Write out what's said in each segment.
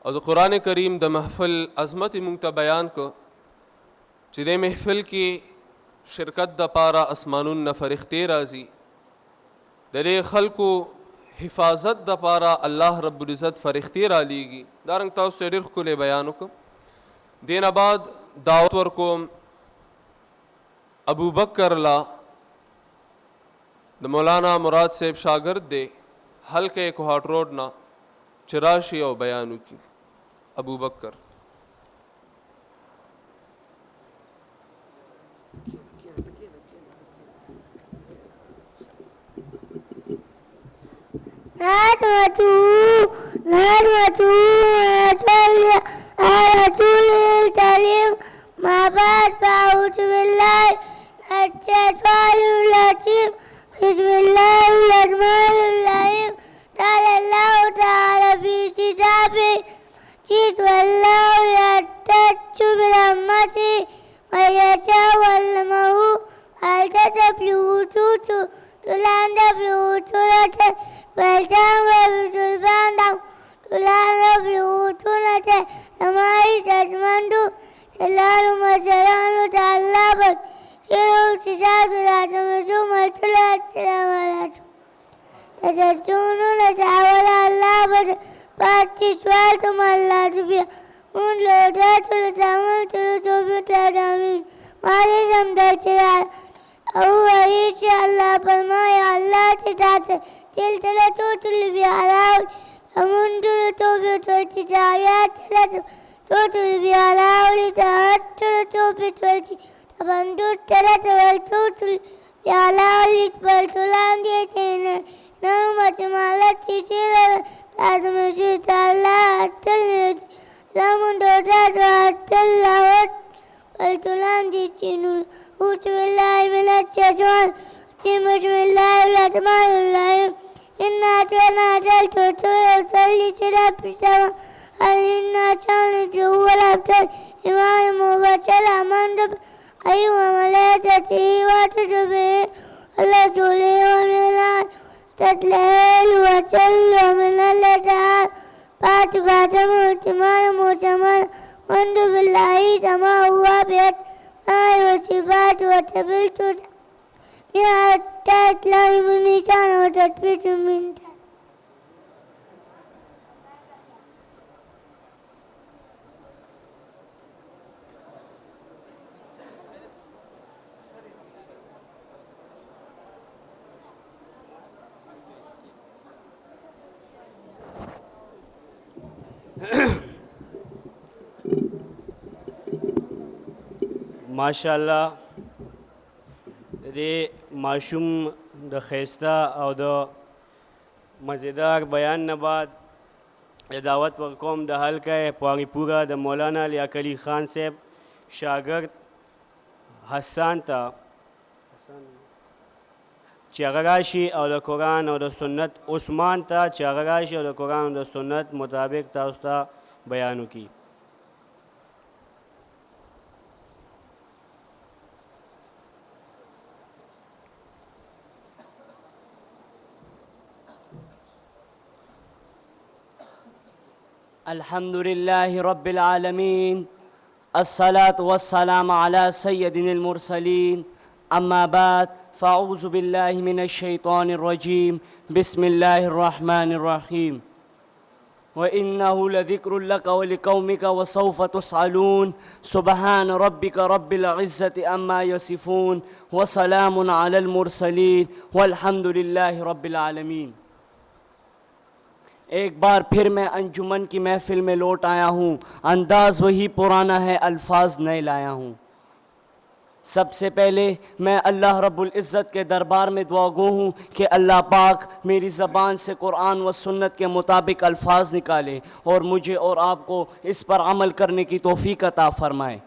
اور قرآن کریم د محفل عظمت مونږ ته بیان کو چې د محفل کې شرکت د پاره اسمانون نه فرښتې راځي د دې خلکو حفاظت د پاره الله رب العزت فرښتې را لیږي. دارنګ تاسو ته ډېر ښکلی بیان وکړم. دین بعد دعوت ورکوم ابو بکر لا د مولانا مراد صاحب شاگرد دی حلقه کوهاټ روډ نه چې راشي او بیان وکړي. ابو بکر نحمده ونصلي على رسوله الكريم ما بعد فأعوذ بالله من الشيطان الرجيم بسم الله الرحمن الرحيم قال الله تعالى في كتابه جئت والله يحتج برحمته من يشاء وعلمه هل تتبلغ تلان تبلغ تلته فالتام بسلبان تلان تبلغ تلته لما يتجمند سلال مسلان تعلبت سيروا تجاب لا تمسوا ملتلا السلام عليكم تجدون تعالى الله بس فاتي سوالتم الله تبيا ان لو داتوا لتعمل تلتوا تلتامين ما لزم داتي هو إن شاء الله بالما يا الله تتعطى تلت لتوت اللي بيعلاوي أمون تلتو بيتولتي جاريات تلتو اللي بيعلاوي تهت تلتو بيتولتي تبندو تلت والتوت اللي بيعلاوي تبالتولان ديتين نانو مجمالات تيتيلا لازم يجيت الله التلت لامن دوتات واتلاوات بالتولان ديتينو أعوذ بالله من الشيطان الرجيم بسم الله الرحمن الرحيم إنا أعطيناك الكوثر فصل لربك وانحر إن شانئك هو الأبتر إمام مبشر آمنت به وملائكته وكتبه ورسله ومن تتلهل وسل ومن اللسان بعد مؤتمر وانت بالله كما هو بيت وصفات وتبرت بها تتلى من لسان وتثبت من ماشاءالله دې ماشوم د ښایسته او د مزیدار بیان نه بعد دعوت ورکوم د حلقه پواری پورا د مولانا لیاقت خان صاحب شاگرد حسان ته چې هغه راشي او د قرآن او د سنت عثمان ته چې هغه راشي او د قرآن او د سنت مطابق تاسو ته بیان وکړي. الحمد لله رب العالمين الصلاة والسلام على سيدنا المرسلين أما بعد فأعوذ بالله من الشيطان الرجيم بسم الله الرحمن الرحيم وإنه لذكر لك ولقومك وسوف تسألون سبحان ربك رب العزة أما يصفون وسلام على المرسلين والحمد لله رب العالمين. ایک بار پھر میں انجمن کی محفل میں لوٹ آیا ہوں. انداز وہی پرانا ہے، الفاظ نئے لایا ہوں. سب سے پہلے میں اللہ رب العزت کے دربار میں دعا گو ہوں کہ اللہ پاک میری زبان سے قرآن و سنت کے مطابق الفاظ نکالے اور مجھے اور آپ کو اس پر عمل کرنے کی توفیق عطا فرمائے.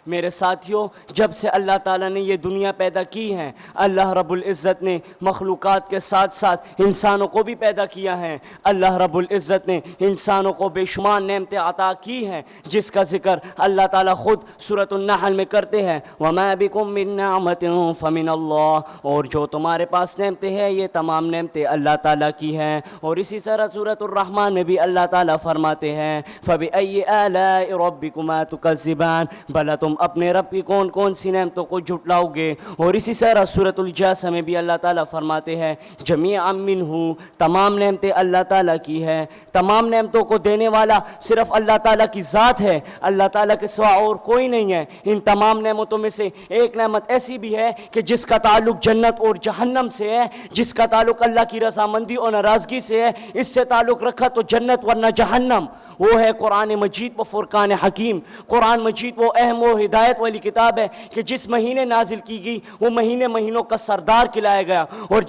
میرے ساتھیوں، جب سے اللہ تعالیٰ نے یہ دنیا پیدا کی ہے، اللہ رب العزت نے مخلوقات کے ساتھ ساتھ انسانوں کو بھی پیدا کیا ہے۔ اللہ رب العزت نے انسانوں کو بے شمار نعمتیں عطا کی ہیں، جس کا ذکر اللہ تعالیٰ خود سورۃ النحل میں کرتے ہیں، وَمَا بِكُم مِّن نِّعْمَةٍ فَمِنَ اللَّهِ، اور جو تمہارے پاس نعمتیں ہیں یہ تمام نعمتیں اللہ تعالیٰ کی ہیں۔ اور اسی طرح سورۃ الرحمن میں بھی اللہ تعالیٰ فرماتے ہیں فَبِأَيِّ آلَاءِ رَبِّكُمَا تُكَذِّبَانِ، بھلا تم اپنے رب کی کون کون سی نعمتوں کو جھٹلاؤ گے۔ اور اسی طرح سورۃ الجاثیہ میں بھی اللہ تعالیٰ فرماتے ہیں جمیعا منہ، تمام نعمتیں اللہ تعالیٰ کی ہے۔ تمام نعمتوں کو دینے والا صرف اللہ تعالیٰ کی ذات ہے، اللہ تعالیٰ کے سوا اور کوئی نہیں ہے۔ ان تمام نعمتوں میں سے ایک نعمت ایسی بھی ہے کہ جس کا تعلق جنت اور جہنم سے ہے، جس کا تعلق اللہ کی رضامندی اور ناراضگی سے ہے۔ اس سے تعلق رکھا تو جنت ورنہ جہنم، وہ ہے قرآن مجید و فرقان حکیم۔ قرآن مجید وہ اہم و ہدایت والی کتاب ہے کہ جس مہینے نازل کی گئی وہ مہینے مہینوں کا سردار کہلایا گیا، اور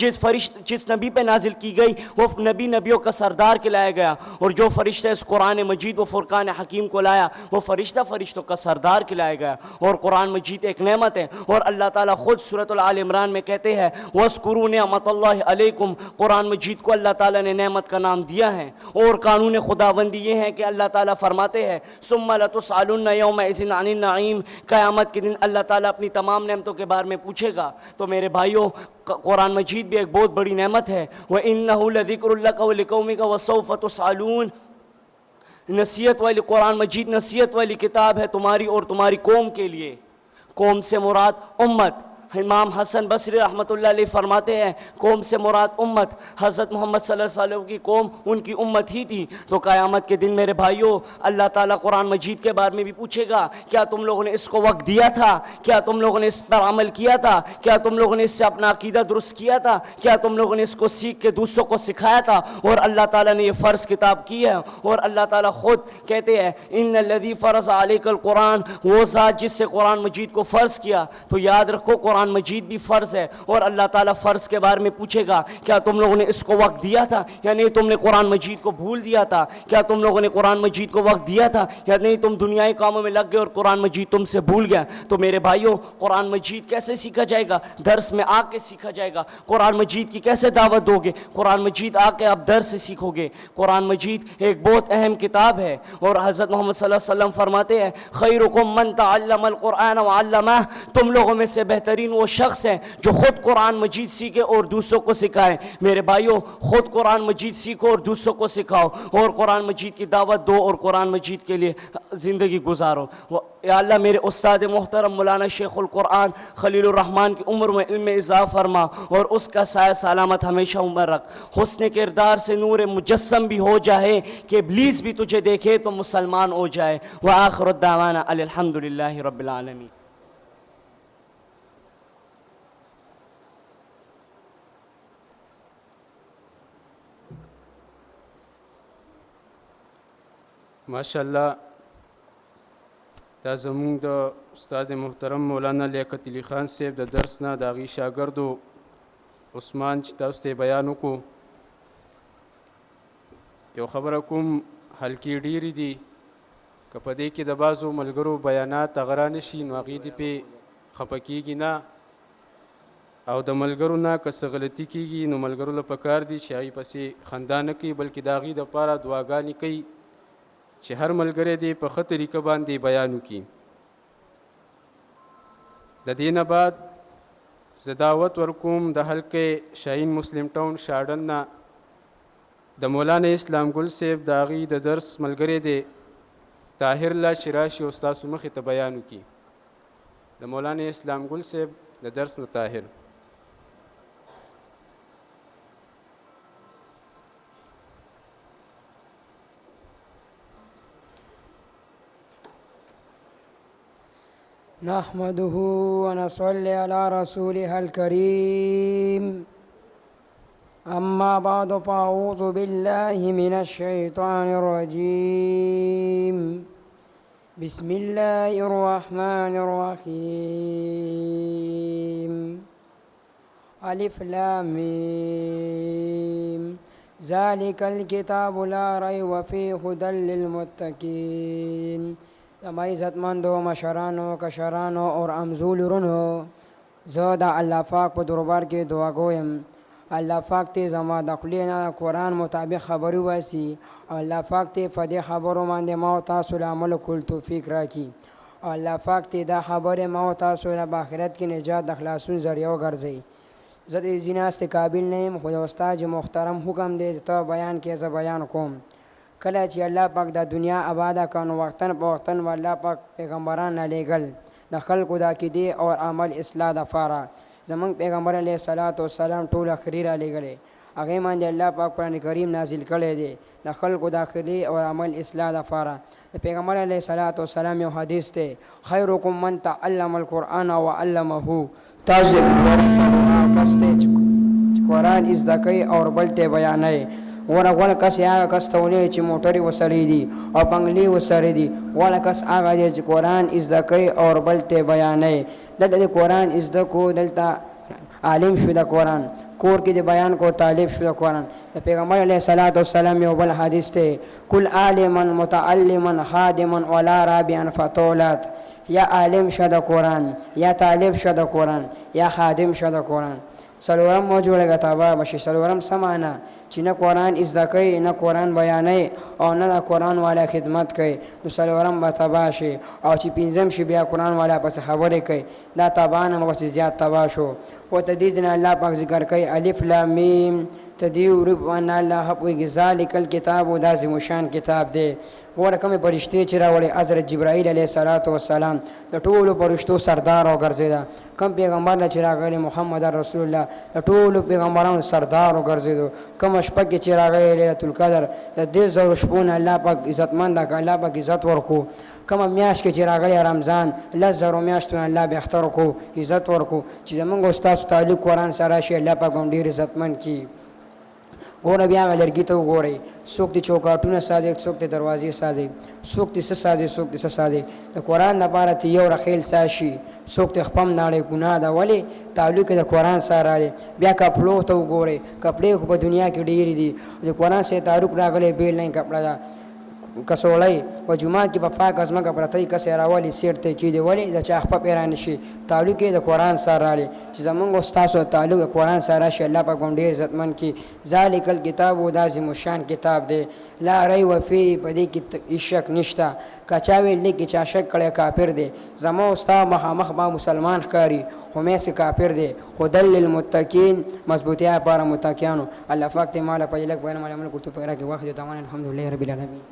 جس نبی پہ نازل کی گئی وہ نبی نبیوں کا سردار کہلایا گیا، اور جو فرشتہ اس قرآن مجید و فرقان حکیم کو لایا وہ فرشتہ فرشتوں کا سردار کہلایا گیا۔ اور قرآن مجید ایک نعمت ہے، اور اللہ تعالیٰ خود سورۃ آل عمران میں کہتے ہیں وَاذْكُرُوا نِعْمَتَ اللَّهِ عَلَيْكُمْ، قرآن مجید کو اللہ تعالیٰ نے نعمت کا نام دیا ہے۔ اور قانون خداوندی یہ ہے کہ اللہ تعالیٰ فرماتے ہیں ثُمَّ لَتُسْأَلُنَّ يَوْمَئِذٍ عَنِ النَّعِيمِ، قیامت کے دن اللہ تعالیٰ اپنی تمام نعمتوں کے بارے میں پوچھے گا۔ تو میرے بھائیوں، قرآن مجید بھی ایک بہت بڑی نعمت ہے۔ وَإِنَّهُ لَذِكْرٌ لَكَ وَلِقَوْمِكَ وَسَوْفَ تُسْأَلُونَ، نصیحت والی قرآن مجید نصیحت والی کتاب ہے تمہاری اور تمہاری قوم کے لیے۔ قوم سے مراد امت۔ امام حسن بصری رحمۃ اللہ علیہ فرماتے ہیں قوم سے مراد امت، حضرت محمد صلی اللہ علیہ وسلم کی قوم ان کی امت ہی تھی۔ تو قیامت کے دن میرے بھائیوں اللہ تعالیٰ قرآن مجید کے بارے میں بھی پوچھے گا کیا تم لوگوں نے اس کو وقت دیا تھا، کیا تم لوگوں نے اس پر عمل کیا تھا، کیا تم لوگوں نے اس سے اپنا عقیدہ درست کیا تھا، کیا تم لوگوں نے اس کو سیکھ کے دوسروں کو سکھایا تھا۔ اور اللہ تعالیٰ نے یہ فرض کتاب کی ہے، اور اللہ تعالیٰ خود کہتے ہیں ان الذی فرض علیک القرآن، وہ ذات جس سے قرآن مجید کو فرض کیا۔ تو یاد رکھو قرآن مجید بھی فرض ہے، اور اللہ تعالیٰ فرض کے بارے میں پوچھے گا کیا تم لوگوں نے اس کو وقت دیا تھا یا نہیں، تم نے قرآن مجید کو بھول دیا تھا، کیا تم لوگوں نے قرآن مجید کو وقت دیا تھا یا نہیں، تم دنیائی کاموں میں لگ گئے اور قرآن مجید تم سے بھول گیا۔ تو میرے بھائیوں قرآن مجید کیسے سیکھا جائے گا؟ درس میں آ کے سیکھا جائے گا۔ قرآن مجید کی کیسے دعوت دو گے؟ قرآن مجید آ کے آپ درس سے سیکھو گے۔ قرآن مجید ایک بہت اہم کتاب ہے، اور حضرت محمد صلی اللہ علیہ وسلم فرماتے ہیں خیرکم من تعلم القرآن وعلمہ، تم لوگوں میں سے بہترین وہ شخص ہے جو خود قرآن مجید سیکھے اور دوسروں کو سکھائے۔ میرے بھائیوں خود قرآن مجید سیکھو اور دوسروں کو سکھاؤ، اور قرآن مجید کی دعوت دو اور قرآن مجید کے لیے زندگی گزارو۔ یا اللہ میرے استاد محترم مولانا شیخ القرآن خلیل الرحمن کی عمر میں علم اضافہ فرما، اور اس کا سایہ سلامت ہمیشہ عمر رکھ۔ حسن کردار سے نور مجسم بھی ہو جائے کہ ابلیس بھی تجھے دیکھے تو مسلمان ہو جائے۔ وآخر الدعوانا الحمدللہ رب العالمین۔ ماشاءاللہ دا زمونږ د استاد محترم مولانا لیاقت علي خان صاحب د درس نه د هغې شاګردو عثمان چې تاسو ته یې بیان وکړو، یو خبره کوم حلقې ډېرې دي، که په دې کې د بعضو ملګرو بیانات هغه رانشي نو هغې دې پې خفه کېږي نه، او د ملګرو نه که څه غلطي کېږي نو ملګرو له پکار دي چې هغې پسې خندا نه کوي بلکې د هغې دپاره دعاګانې کوي چې هر ملګری دې په ښه طریقه باندې بیان وکړي۔ د دې نه بعد زه دعوت ورکوم د حلقې شاهین مسلم ټاون شاډن نه د مولانا اسلام ګل صاحب د هغې د درس ملګری دی طاهر الله چې راشي او ستاسو مخې ته بیان وکړي۔ د مولانا اسلام ګل صاحب د درس نه طاهر. نحمده ونصلي على رسوله الكريم، أما بعد فأعوذ بالله من الشيطان الرجيم، بسم الله الرحمن الرحيم، ألف لام ميم، ذلك الكتاب لا ريب فيه هدى للمتقين، زما عزتمندو مشرانو کشرانو اور امزول ورونو، زه د الله پاک په دربار کې دعا کویم الله پاک ته زما د خولې نه قرآن مطابق خبرې وباسي او الله پاک ته په دې خبرو باندې ما او تاسو له عمل کولو توفیق راکړي او الله پاک ته دا خبرې ما او تاسو له په آخرت کې نجات د خلاصون ذریعه وګرځوي. زه د ځینې ناستې قابل نه یم، خو د استاد محترم حکم دی چې ته بیان کې زه بیان کوم. کله چې الله پاک د دنیا آباده کړه نو وختن په وختن به الله پاک پیغمبران رالیږل د خلکو د عقیدې او عمل اصلاح دپاره. زمونږ پیغمبر علیه الصلاۃ والسلام ټول اخري رالیږلی، هغې باندې الله پاک قرآن کریم نازل کړی دی د خلکو د عقیدې او عمل اصلاح دپاره. د پیغمبر علیه الصلاۃ والسلام یو حدیث دی، خیرکم من تعلم القرآن وعلمه. تاسو کس دی چې قرآن زده کوي او بل ته بیانوي. غوره کس هغه کس ته ولې چې موټرې ورسره دي او بنګلې ورسره دي، غوره کس هغه دی چې قرآن زده کوي او بل ته بیانوي. دلته د قرآن زده کو، دلته عالم شو د قرآن، کور کې د بیان کو طالب شو د قرآن. د پیغمبر علیه الصلاۃ والسلام یو بل حدیث دی، کل عالما متعلما خادما ولا رابعا فتولت. یا عالم شه د قرآن، یا طالب شه د قرآن، یا خادم شه د قرآن. څلورم مو جوړېږه تباه بشي. څلورم څه معنی؟ چې نه قرآن زده کوي نه قرآن بیانوي او نه د قرآن والا خدمت کوي، نو څلورم به تباه شي. او چې پنځم شي بیا قرآن والا پسې خبرې کوي، دا تباه نه پسې زیات تباه شو. او تدید نه الله پاک ذکر کوي الف لام میم تدیو رب ان الله پوهېږي ذالک الکتاب و دا عظیم شان کتاب دی. ګوره کومې فرشتې چې راوړې حضرت جبرائیل علیه الصلاۃ والسلام د ټولو فرشتو سردار وګرځېده. کوم پیغمبر نه چې راغلی محمد رسول الله د ټولو پیغمبرانو سردار وګرځېدو. کومه شپه کې چې راغلی لیلة القدر د 10,000 شپو نه الله پاک عزتمند کړه، الله پاک عزت ورکړو. کومه میاشت کې چې راغلی رمضان 10,000 میاشتو نه الله بهتر کړو، عزت ورکړو. چې زمونږ او ستاسو تعلق قرآن سره شي الله پاک هم ډېر عزتمند کړي. ګوره بیا هغه لرګي ته وګورئ، څوک دې چوکاټونه سازي، څوک دې دروازې سازي، څوک دې څه سازي، څوک دې څه سازي. د قرآن لپاره ته یو رخیل ساز شي، څوک دې خپم ناړې ګناه ده، ولې تعلق د قرآن سره راغلی. بیا کپړو ته وګورئ، کپړې خو په دنیا کې ډېرې دي، د قرآن سره تعلق راغلی بیل نه کپړه ده. کڅوړی په جومات کې په پاکه ځمکه پرته وي، کس یې راولي سیټ ته یې کېږدي، ولې د چا خپه پرې رانشي، تعلق یې د قرآن سره راغلی. چې زمونږ او ستاسو تعلق د قرآن سره راشي الله پاک هم ډېر عزتمند کړي. ذالک الکتاب و دا عظیم الشان کتاب دی، لا ریب فیه، په دې کې هېڅ شک نشته. که چا ویل کې چا شک کړی کافر دی. زما او ستا مخامخ به مسلمان ښکاري خو مېسې کافر دی. هدی للمتقین، مضبوطیا لپاره متقیانو. الله پاک دې ما له په لږ بیان باندې عمل کړو. په هغه کې وخت دی. الحمدلله رب العالمین.